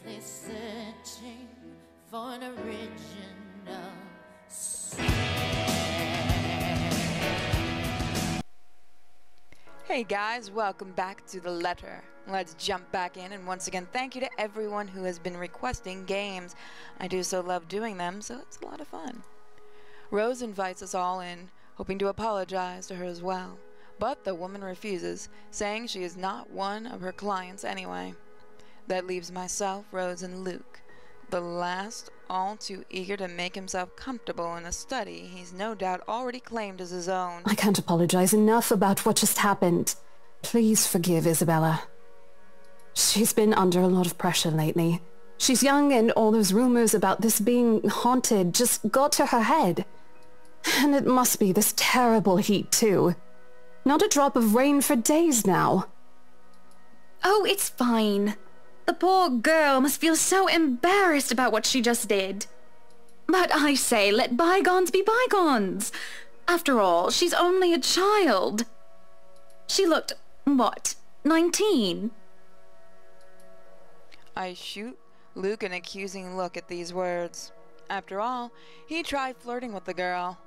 endlessly searching for an original sin. Hey guys, welcome back to The Letter. Let's jump back in, and once again thank you to everyone who has been requesting games. I do so love doing them, so it's a lot of fun. Rose invites us all in, hoping to apologize to her as well, but the woman refuses, saying she is not one of her clients anyway. That leaves myself, Rose, and Luke, the last all too eager to make himself comfortable in a study he's no doubt already claimed as his own. I can't apologize enough about what just happened. Please forgive Isabella. She's been under a lot of pressure lately. She's young, and all those rumors about this being haunted just got to her head. And it must be this terrible heat, too. Not a drop of rain for days now. Oh, it's fine. The poor girl must feel so embarrassed about what she just did. But I say, let bygones be bygones. After all, she's only a child. She looked, what, 19? I shoot Luke an accusing look at these words. After all, he tried flirting with the girl.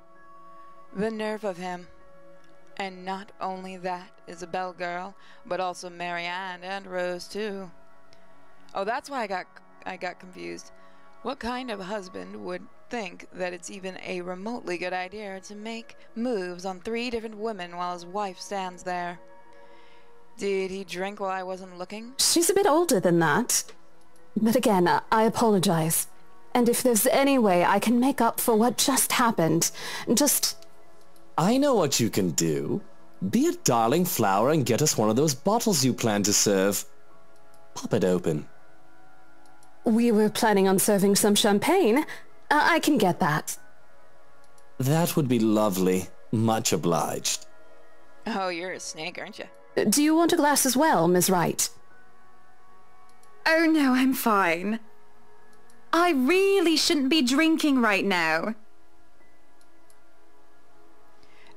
The nerve of him. And not only that Isabel girl, but also Marianne and Rose too. Oh, that's why I got confused. What kind of husband would think that it's even a remotely good idea to make moves on 3 different women while his wife stands there? Did he drink while I wasn't looking? She's a bit older than that. But again, I apologize. And if there's any way I can make up for what just happened, just... I know what you can do. Be a darling flower and get us one of those bottles you plan to serve. Pop it open. We were planning on serving some champagne. I can get that. That would be lovely. Much obliged. Oh, you're a snake, aren't you? Do you want a glass as well, Ms. Wright? Oh no, I'm fine. I really shouldn't be drinking right now.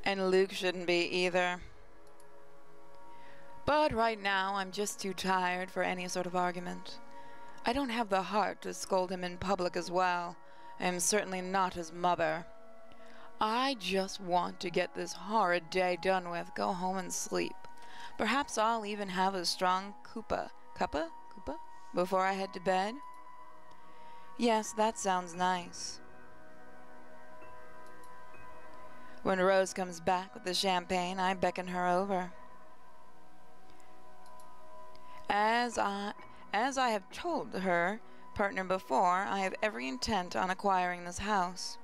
And Luke shouldn't be either. But right now, I'm just too tired for any sort of argument. I don't have the heart to scold him in public as well. I am certainly not his mother. I just want to get this horrid day done with, go home and sleep. Perhaps I'll even have a strong cuppa before I head to bed. Yes, that sounds nice. When Rose comes back with the champagne, I beckon her over. As I have told her partner before, I have every intent on acquiring this house.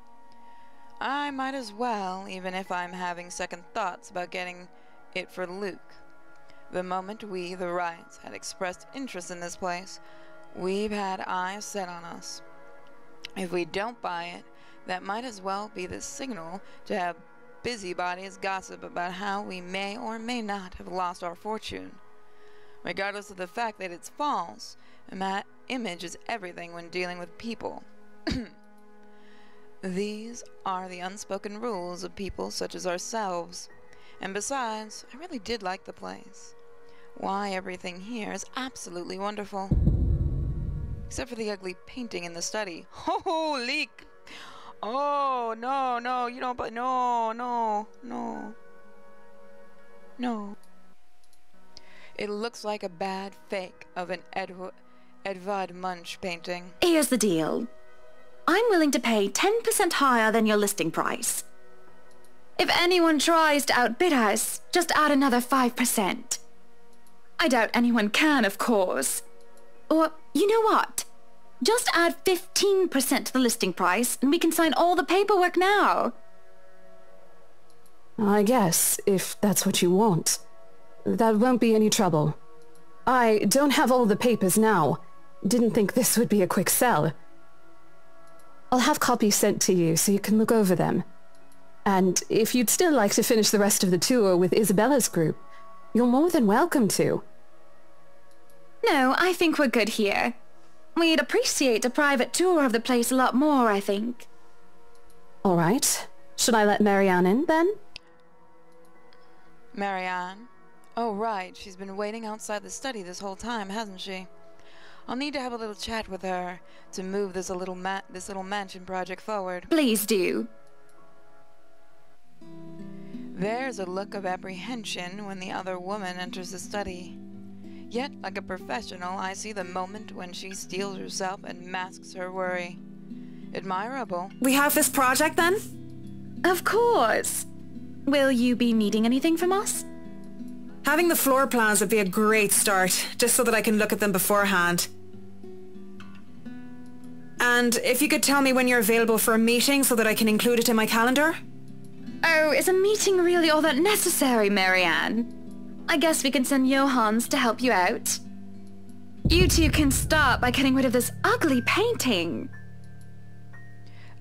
I might as well, even if I'm having second thoughts about getting it for Luke. The moment we, the Wrights, had expressed interest in this place, we've had eyes set on us. If we don't buy it, that might as well be the signal to have busybodies gossip about how we may or may not have lost our fortune. Regardless of the fact that it's false, image is everything when dealing with people. These are the unspoken rules of people such as ourselves. And besides, I really did like the place. Why, everything here is absolutely wonderful. Except for the ugly painting in the study. Holy! Oh, no, no, you don't, but no, no, no. No. It looks like a bad fake of an Edvard Munch painting. Here's the deal. I'm willing to pay 10% higher than your listing price. If anyone tries to outbid us, just add another 5%. I doubt anyone can, of course. Or, you know what? Just add 15% to the listing price, and we can sign all the paperwork now. I guess, if that's what you want. That won't be any trouble. I don't have all the papers now. Didn't think this would be a quick sell. I'll have copies sent to you so you can look over them. And if you'd still like to finish the rest of the tour with Isabella's group, you're more than welcome to. No, I think we're good here. We'd appreciate a private tour of the place a lot more, I think. All right. Should I let Marianne in, then? Marianne? Oh, right. She's been waiting outside the study this whole time, hasn't she? I'll need to have a little chat with her to move this little mansion project forward. Please do. There's a look of apprehension when the other woman enters the study. Yet, like a professional, I see the moment when she steels herself and masks her worry. Admirable. We have this project then? Of course. Will you be needing anything from us? Having the floor plans would be a great start, just so that I can look at them beforehand. And if you could tell me when you're available for a meeting so that I can include it in my calendar? Oh, is a meeting really all that necessary, Marianne? I guess we can send Johans to help you out. You two can start by getting rid of this ugly painting.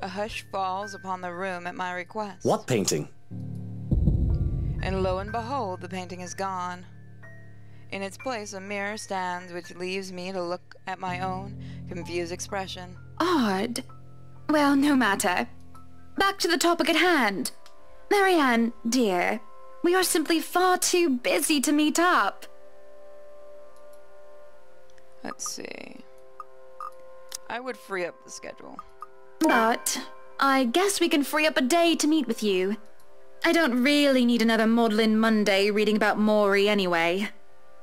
A hush falls upon the room at my request. What painting? And lo and behold, the painting is gone. In its place, a mirror stands, which leaves me to look at my own confused expression. Odd. Well, no matter. Back to the topic at hand. Marianne, dear, we are simply far too busy to meet up. Let's see. I would free up the schedule. But I guess we can free up a day to meet with you. I don't really need another maudlin Monday reading about Maury anyway.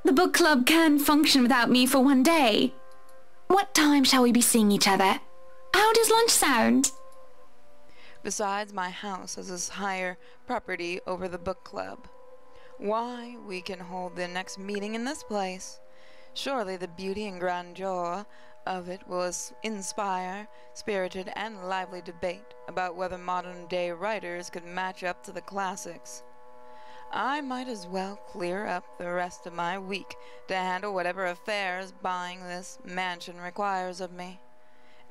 The book club can function without me for one day. What time shall we be seeing each other? How does lunch sound? Besides, my house has this higher property over the book club. Why, we can hold the next meeting in this place. Surely the beauty and grandeur of it will inspire spirited and lively debate about whether modern-day writers could match up to the classics. I might as well clear up the rest of my week to handle whatever affairs buying this mansion requires of me.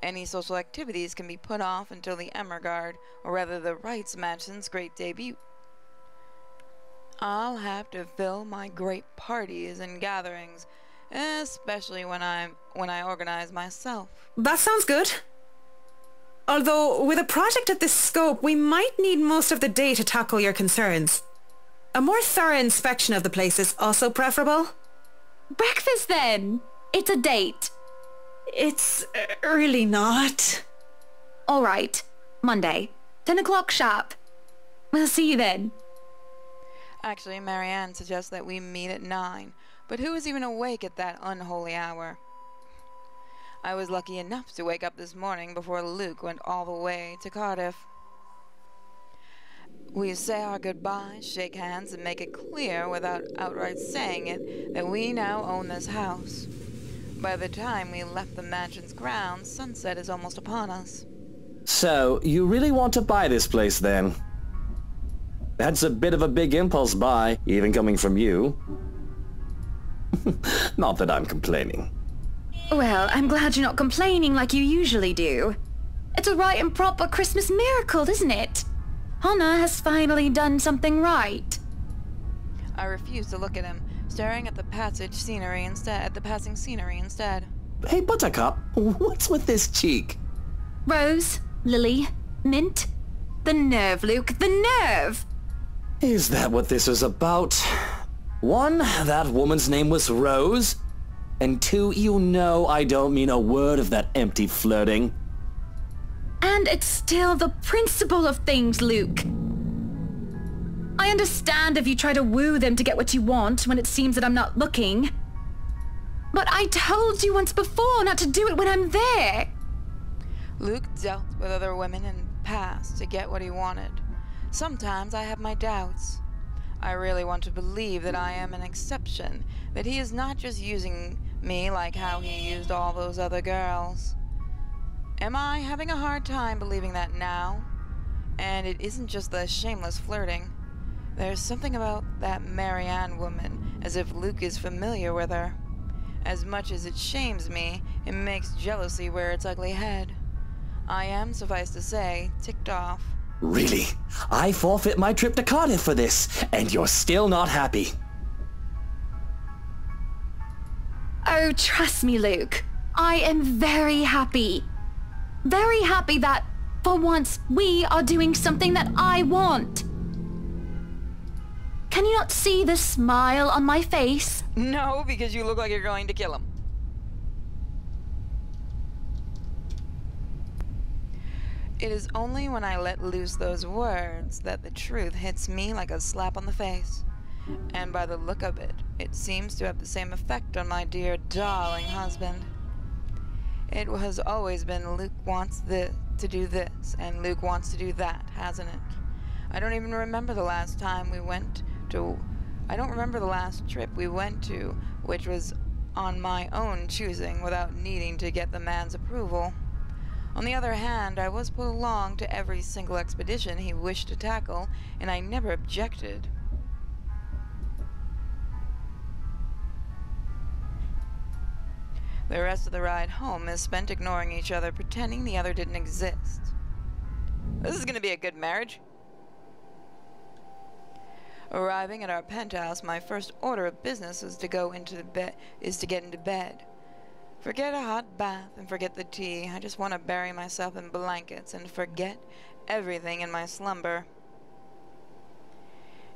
Any social activities can be put off until the Emmergard, or rather the Wrights Mansion's great debut. I'll have to fill my great parties and gatherings, especially when I organize myself. That sounds good. Although, with a project of this scope, we might need most of the day to tackle your concerns. A more thorough inspection of the place is also preferable. Breakfast then. It's a date. It's really not. All right. Monday. 10 o'clock sharp. We'll see you then. Actually, Marianne suggests that we meet at 9, but who is even awake at that unholy hour? I was lucky enough to wake up this morning before Luke went all the way to Cardiff. We say our goodbyes, shake hands, and make it clear without outright saying it that we now own this house. By the time we left the mansion's grounds, sunset is almost upon us. So, you really want to buy this place then? That's a bit of a big impulse buy, even coming from you. Not that I'm complaining. Well, I'm glad you're not complaining like you usually do. It's a right and proper Christmas miracle, isn't it? Hannah has finally done something right. I refuse to look at him, staring at the passing scenery instead. Hey, Buttercup, what's with this cheek? Rose, Lily, Mint. The nerve, Luke, the nerve! Is that what this was about? 1, that woman's name was Rose. And 2, you know I don't mean a word of that empty flirting. And it's still the principle of things, Luke. I understand if you try to woo them to get what you want when it seems that I'm not looking. But I told you once before not to do it when I'm there. Luke dealt with other women in the past to get what he wanted. Sometimes I have my doubts. I really want to believe that I am an exception, that he is not just using me like how he used all those other girls. Am I having a hard time believing that now? And it isn't just the shameless flirting. There's something about that Marianne woman, as if Luke is familiar with her. As much as it shames me, it makes jealousy rear its ugly head. I am, suffice to say, ticked off. Really? I forfeit my trip to Cardiff for this, and you're still not happy. Oh, trust me, Luke. I am very happy. Very happy that, for once, we are doing something that I want. Can you not see the smile on my face? No, because you look like you're going to kill him. It is only when I let loose those words that the truth hits me like a slap on the face. And by the look of it, it seems to have the same effect on my dear, darling husband. It has always been Luke wants to do this, and Luke wants to do that, hasn't it? I don't even remember the last time we went to... I don't remember the last trip we went to, which was on my own choosing without needing to get the man's approval. On the other hand, I was put along to every single expedition he wished to tackle, and I never objected. The rest of the ride home is spent ignoring each other, pretending the other didn't exist. This is gonna be a good marriage. Arriving at our penthouse, my first order of business is to get into bed. Forget a hot bath and forget the tea. I just want to bury myself in blankets and forget everything in my slumber.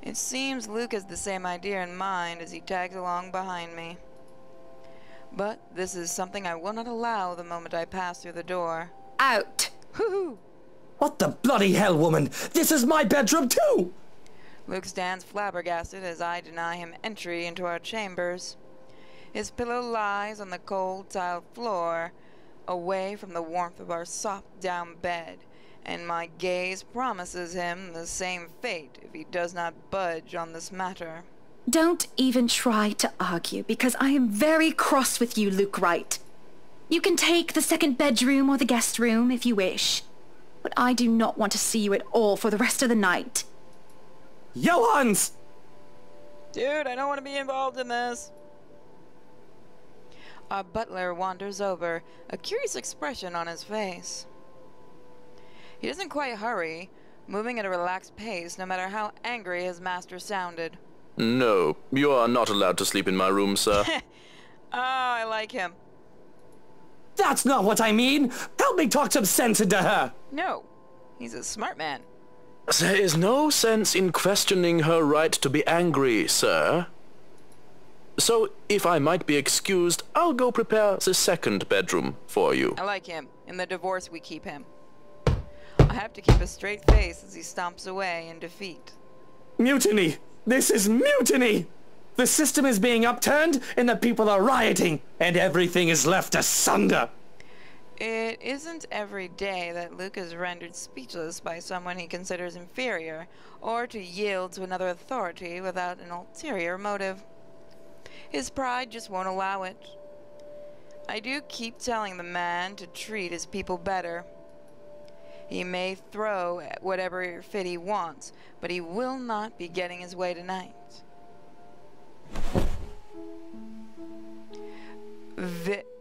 It seems Luke has the same idea in mind as he tags along behind me. But this is something I will not allow the moment I pass through the door. Out! Hoo-hoo! What the bloody hell, woman? This is my bedroom too! Luke stands flabbergasted as I deny him entry into our chambers. His pillow lies on the cold tiled floor, away from the warmth of our soft down bed, and my gaze promises him the same fate if he does not budge on this matter. Don't even try to argue, because I am very cross with you, Luke Wright. You can take the second bedroom or the guest room if you wish, but I do not want to see you at all for the rest of the night. Johans! Dude, I don't want to be involved in this. Our butler wanders over, a curious expression on his face. He doesn't quite hurry, moving at a relaxed pace no matter how angry his master sounded. No, you are not allowed to sleep in my room, sir. I like him. That's not what I mean! Help me talk some sense into her! No, he's a smart man. There is no sense in questioning her right to be angry, sir. So, if I might be excused, I'll go prepare the second bedroom for you. I like him. In the divorce, we keep him. I have to keep a straight face as he stomps away in defeat. Mutiny! This is mutiny! The system is being upturned, and the people are rioting, and everything is left asunder! It isn't every day that Luke is rendered speechless by someone he considers inferior, or to yield to another authority without an ulterior motive. His pride just won't allow it. I do keep telling the man to treat his people better. He may throw at whatever fit he wants, but he will not be getting his way tonight.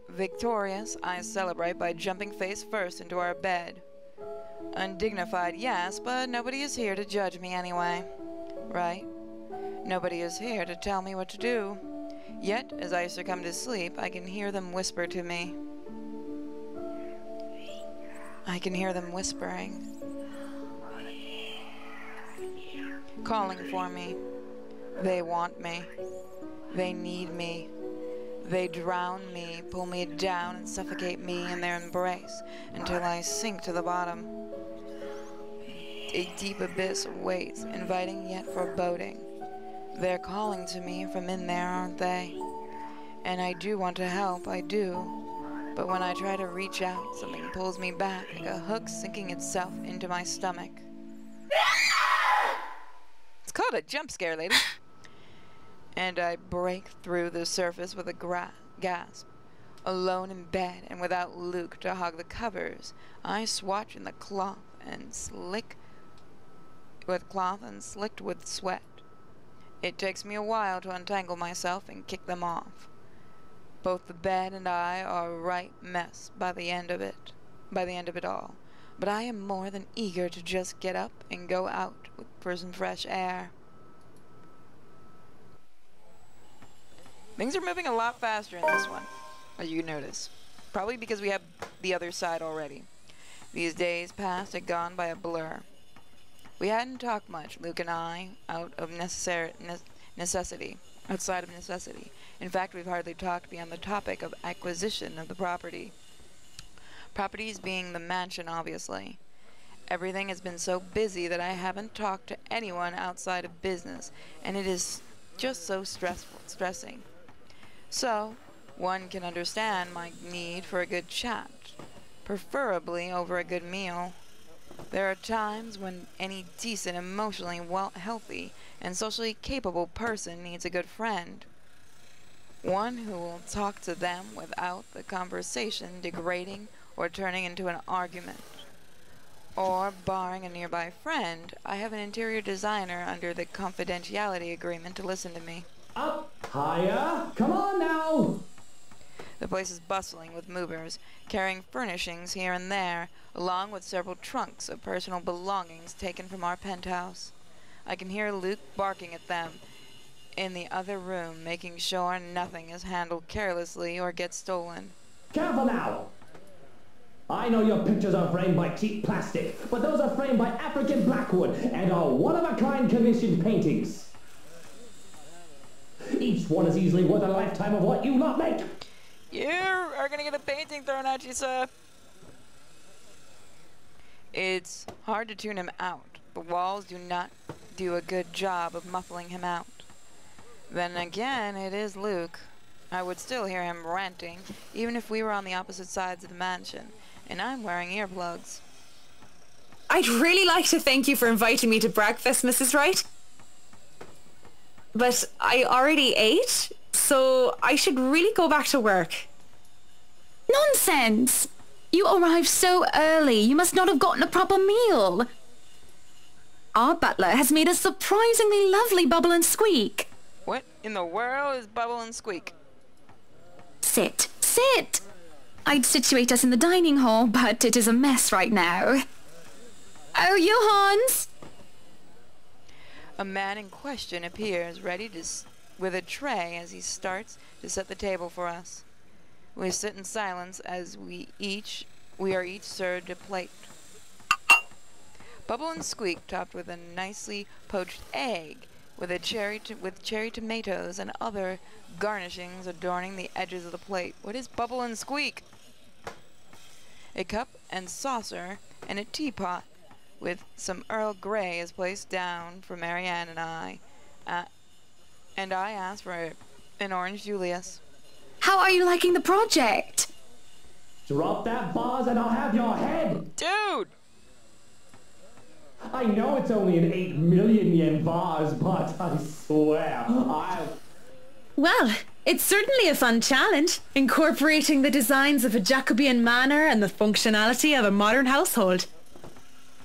Victorious, I celebrate by jumping face first into our bed. Undignified, yes, but nobody is here to judge me anyway. Right? Nobody is here to tell me what to do. Yet, as I succumb to sleep, I can hear them whisper to me. I can hear them whispering. Calling for me. They want me. They need me. They drown me, pull me down, and suffocate me in their embrace until I sink to the bottom. A deep abyss awaits, inviting yet foreboding. They're calling to me from in there, aren't they? And I do want to help, I do. But when I try to reach out, something pulls me back like a hook sinking itself into my stomach. It's called a jump scare, lady. And I break through the surface with a gasp. Alone in bed and without Luke to hog the covers, I swatch in the cloth and slicked with sweat. It takes me a while to untangle myself and kick them off. Both the bed and I are a right mess by the end of it all. But I am more than eager to just get up and go out for some fresh air. Things are moving a lot faster in this one, as you notice. Probably because we have the other side already. These days past had gone by a blur. We hadn't talked much, Luke and I, outside of necessity. In fact, we've hardly talked beyond the topic of acquisition of the property. Properties being the mansion, obviously. Everything has been so busy that I haven't talked to anyone outside of business, and it is just so stressing. So, one can understand my need for a good chat, preferably over a good meal. There are times when any decent, emotionally healthy, and socially capable person needs a good friend. One who will talk to them without the conversation degrading or turning into an argument. Or, barring a nearby friend, I have an interior designer under the confidentiality agreement to listen to me. Up higher! Come on now! The place is bustling with movers, carrying furnishings here and there, along with several trunks of personal belongings taken from our penthouse. I can hear Luke barking at them in the other room, making sure nothing is handled carelessly or gets stolen. Careful now! I know your pictures are framed by cheap plastic, but those are framed by African blackwood and are one-of-a-kind commissioned paintings. Each one is easily worth a lifetime of what you lot make. You are gonna get a painting thrown at you, sir. It's hard to tune him out. The walls do not do a good job of muffling him out. Then again, it is Luke. I would still hear him ranting, even if we were on the opposite sides of the mansion, and I'm wearing earplugs. I'd really like to thank you for inviting me to breakfast, Mrs. Wright. But I already ate, so I should really go back to work. Nonsense! You arrived so early, you must not have gotten a proper meal. Our butler has made a surprisingly lovely bubble and squeak. What in the world is Bubble and Squeak? Sit, sit! I'd situate us in the dining hall, but it is a mess right now. Oh, Johans! A man in question appears, ready with a tray as he starts to set the table for us. We sit in silence as we are each served a plate. Bubble and Squeak topped with a nicely poached egg, with cherry tomatoes and other garnishings adorning the edges of the plate. What is Bubble and Squeak? A cup and saucer and a teapot with some Earl Grey is placed down for Marianne and I. And I asked for an orange Julius. How are you liking the project? Drop that vase and I'll have your head! Dude! I know it's only an 8 million yen vase, but I swear, Well, it's certainly a fun challenge, incorporating the designs of a Jacobean manor and the functionality of a modern household.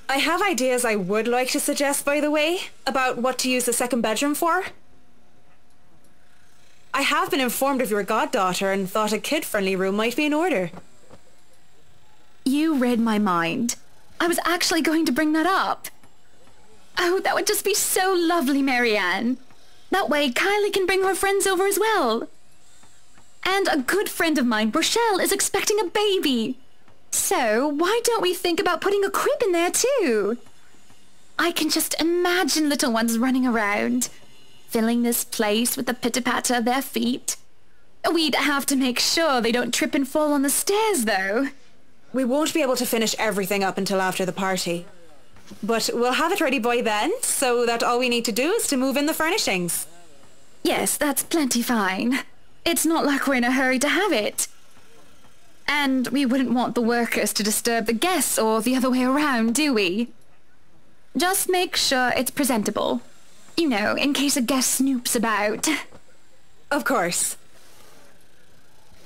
I have ideas I would like to suggest, by the way, about what to use the second bedroom for. I have been informed of your goddaughter and thought a kid-friendly room might be in order. You read my mind. I was actually going to bring that up. Oh, that would just be so lovely, Marianne. That way, Kylie can bring her friends over as well. And a good friend of mine, Rochelle, is expecting a baby. So, why don't we think about putting a crib in there too? I can just imagine little ones running around, filling this place with the pitter-patter of their feet. We'd have to make sure they don't trip and fall on the stairs, though. We won't be able to finish everything up until after the party. But we'll have it ready by then, so that all we need to do is to move in the furnishings. Yes, that's plenty fine. It's not like we're in a hurry to have it. And we wouldn't want the workers to disturb the guests or the other way around, do we? Just make sure it's presentable. You know, in case a guest snoops about. Of course.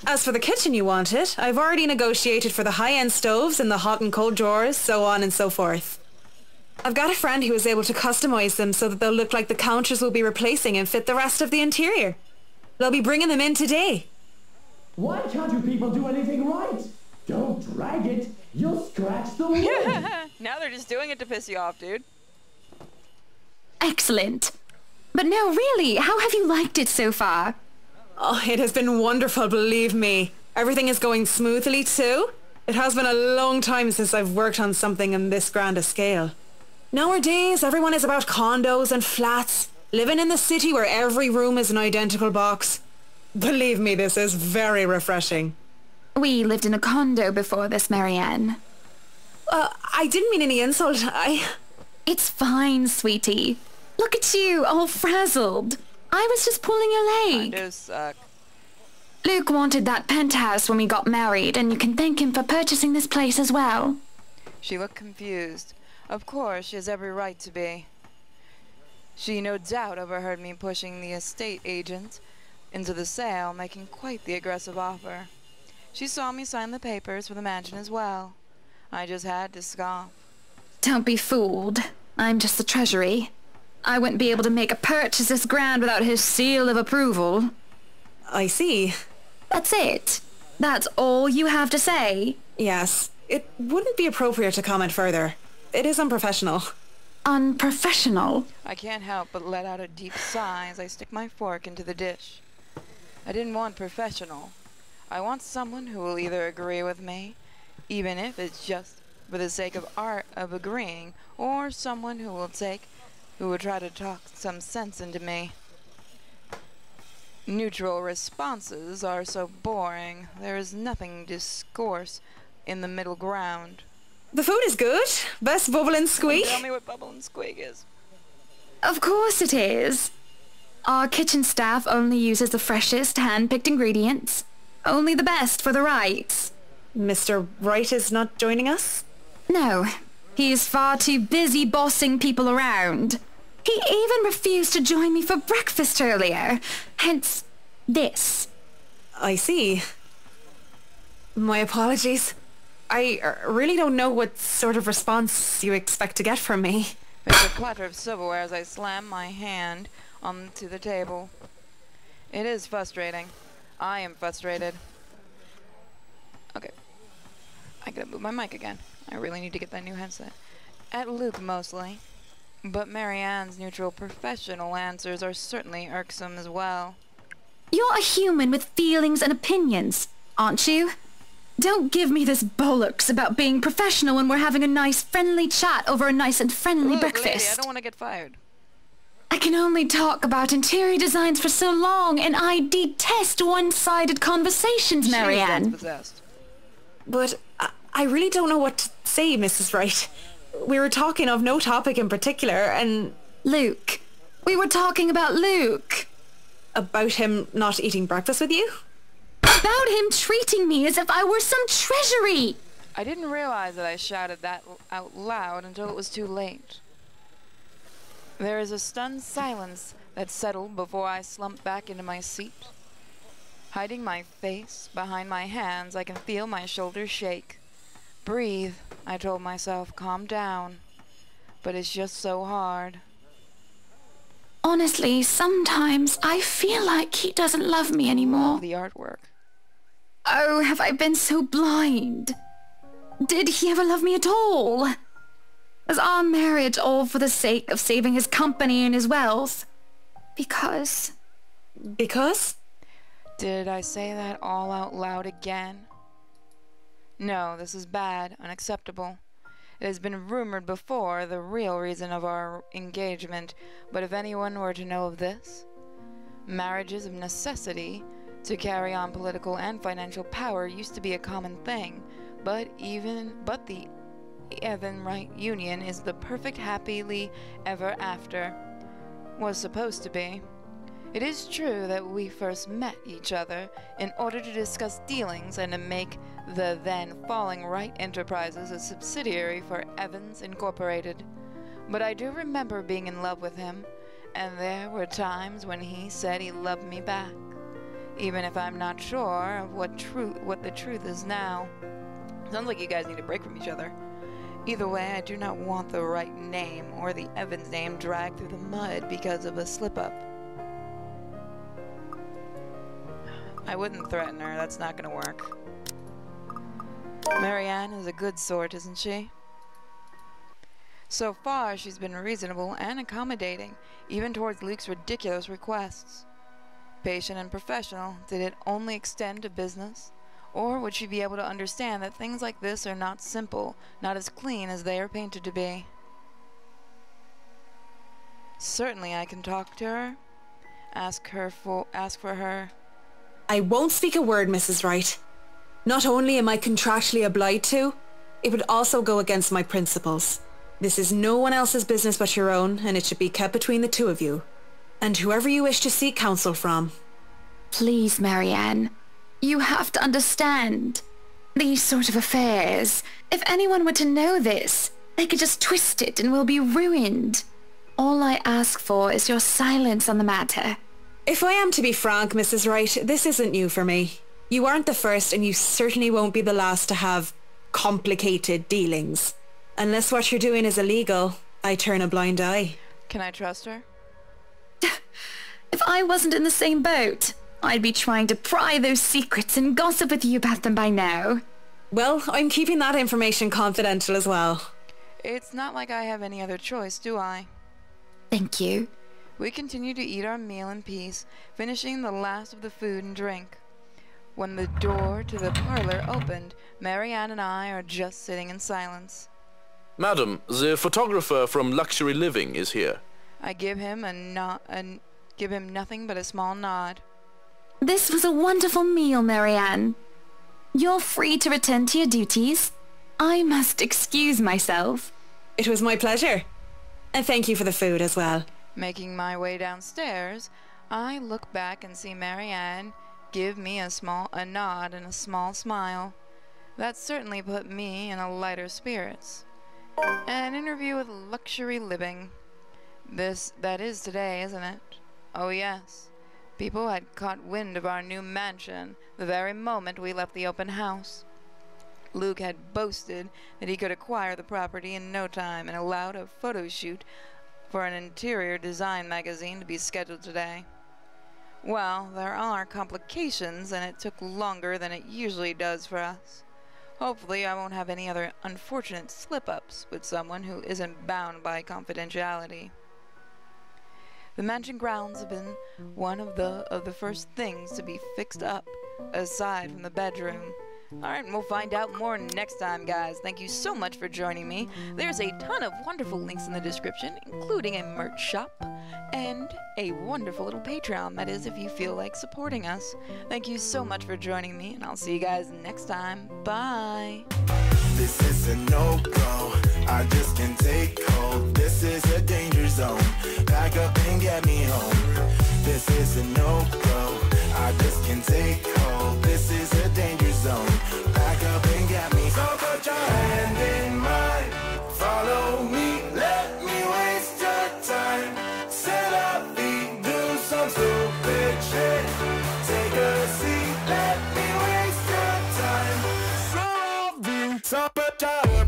As for the kitchen you wanted, I've already negotiated for the high-end stoves and the hot and cold drawers, so on and so forth. I've got a friend who is able to customize them so that they'll look like the counters we'll be replacing and fit the rest of the interior. They'll be bringing them in today. why can't you people do anything right? Don't drag it. You'll scratch the wood. Now they're just doing it to piss you off, dude. Excellent. But no, really, how have you liked it so far? Oh, it has been wonderful, believe me. Everything is going smoothly too. It has been a long time since I've worked on something on this grand a scale. Nowadays, everyone is about condos and flats, living in the city where every room is an identical box. Believe me, this is very refreshing. We lived in a condo before this, Marianne. I didn't mean any insult. It's fine, sweetie. Look at you, all frazzled. I was just pulling your I leg. do suck. Luke wanted that penthouse when we got married, and you can thank him for purchasing this place as well. She looked confused. Of course, she has every right to be. She no doubt overheard me pushing the estate agent into the sale, making quite the aggressive offer. She saw me sign the papers for the mansion as well. I just had to scoff. Don't be fooled. I'm just the treasury. I wouldn't be able to make a purchase this grand without his seal of approval. I see. That's it. That's all you have to say. Yes. It wouldn't be appropriate to comment further. It is unprofessional. Unprofessional. I can't help but let out a deep sigh as I stick my fork into the dish. I didn't want professional. I want someone who will either agree with me, even if it's just for the sake of art of agreeing, or someone who will try to talk some sense into me. Neutral responses are so boring. There is nothing discourse in the middle ground. The food is good. Best bubble and squeak. Tell me what bubble and squeak is. Of course it is. Our kitchen staff only uses the freshest hand-picked ingredients. Only the best for the rights. Mr. Wright is not joining us? No, he is far too busy bossing people around. He even refused to join me for breakfast earlier. Hence, this. I see. My apologies. I really don't know what sort of response you expect to get from me. There's a clatter of silverware as I slam my hand onto the table. It is frustrating. I am frustrated. Okay. I gotta move my mic again. I really need to get that new headset. At Luke, mostly. But Marianne's neutral professional answers are certainly irksome as well. You're a human with feelings and opinions, aren't you? Don't give me this bollocks about being professional when we're having a nice friendly chat over a nice and friendly Look, breakfast. lady, I don't want to get fired. I can only talk about interior designs for so long, and I detest one-sided conversations, Marianne. She's possessed. But I really don't know what to say, Mrs. Wright. We were talking of no topic in particular, and... Luke. We were talking about Luke. About him not eating breakfast with you? About him treating me as if I were some treasury. I didn't realize that I shouted that out loud until it was too late. There is a stunned silence that settled before I slumped back into my seat. Hiding my face behind my hands, I can feel my shoulders shake. Breathe, I told myself, calm down. But it's just so hard. Honestly, sometimes I feel like he doesn't love me anymore. The artwork. Oh, have I been so blind? Did he ever love me at all? Was our marriage all for the sake of saving his company and his wealth? Because... Because? Did I say that all out loud again? No, this is bad, unacceptable. It has been rumored before, the real reason of our engagement, but if anyone were to know of this, marriages of necessity to carry on political and financial power used to be a common thing, but the Evan Wright union is the perfect happily ever after. Was supposed to be. It is true that we first met each other in order to discuss dealings and to make the then falling Wright Enterprises a subsidiary for Evans Incorporated. But I do remember being in love with him, and there were times when he said he loved me back, even if I'm not sure of what the truth is now. Sounds like you guys need a break from each other. Either way, I do not want the Wright name or the Evans name dragged through the mud because of a slip-up. I wouldn't threaten her, that's not gonna work. Marianne is a good sort, isn't she? So far, she's been reasonable and accommodating, even towards Luke's ridiculous requests. Patient and professional, did it only extend to business? Or would she be able to understand that things like this are not simple, not as clean as they are painted to be? Certainly I can talk to her, ask for her. I won't speak a word, Mrs. Wright. Not only am I contractually obliged to, it would also go against my principles. This is no one else's business but your own, and it should be kept between the two of you. And whoever you wish to seek counsel from. Please, Marianne. You have to understand. These sort of affairs, if anyone were to know this, they could just twist it and we'll be ruined. All I ask for is your silence on the matter. If I am to be frank, Mrs. Wright, this isn't new for me. You aren't the first, and you certainly won't be the last to have complicated dealings. Unless what you're doing is illegal, I turn a blind eye. Can I trust her? If I wasn't in the same boat, I'd be trying to pry those secrets and gossip with you about them by now. Well, I'm keeping that information confidential as well. It's not like I have any other choice, do I? Thank you. We continue to eat our meal in peace, finishing the last of the food and drink. When the door to the parlor opened, Marianne and I are just sitting in silence. Madam, the photographer from Luxury Living is here. I give him give him nothing but a small nod. This was a wonderful meal, Marianne. You're free to return to your duties. I must excuse myself. It was my pleasure. And thank you for the food as well. Making my way downstairs, I look back and see Marianne give me a nod and a small smile. That certainly put me in a lighter spirits. An interview with Luxury Living. That is today, isn't it? Oh yes. People had caught wind of our new mansion the very moment we left the open house. Luke had boasted that he could acquire the property in no time and allowed a photo shoot for an interior design magazine to be scheduled today. Well, there are complications, and it took longer than it usually does for us. Hopefully I won't have any other unfortunate slip-ups with someone who isn't bound by confidentiality. The mansion grounds have been one of the first things to be fixed up, aside from the bedroom. Alright, we'll find out more next time, guys. Thank you so much for joining me. There's a ton of wonderful links in the description, including a merch shop and a wonderful little Patreon, that is, if you feel like supporting us. Thank you so much for joining me, and I'll see you guys next time. Bye! This is a no-go, I just can't take hold. This is a danger zone, back up and get me home. This is a no-go, I just can't take hold. This is a danger zone, back up and get me. So put your hand in mine, follow me, let me waste your time. Set up feet, do some stupid shit. Take a seat, let me waste your time. So put your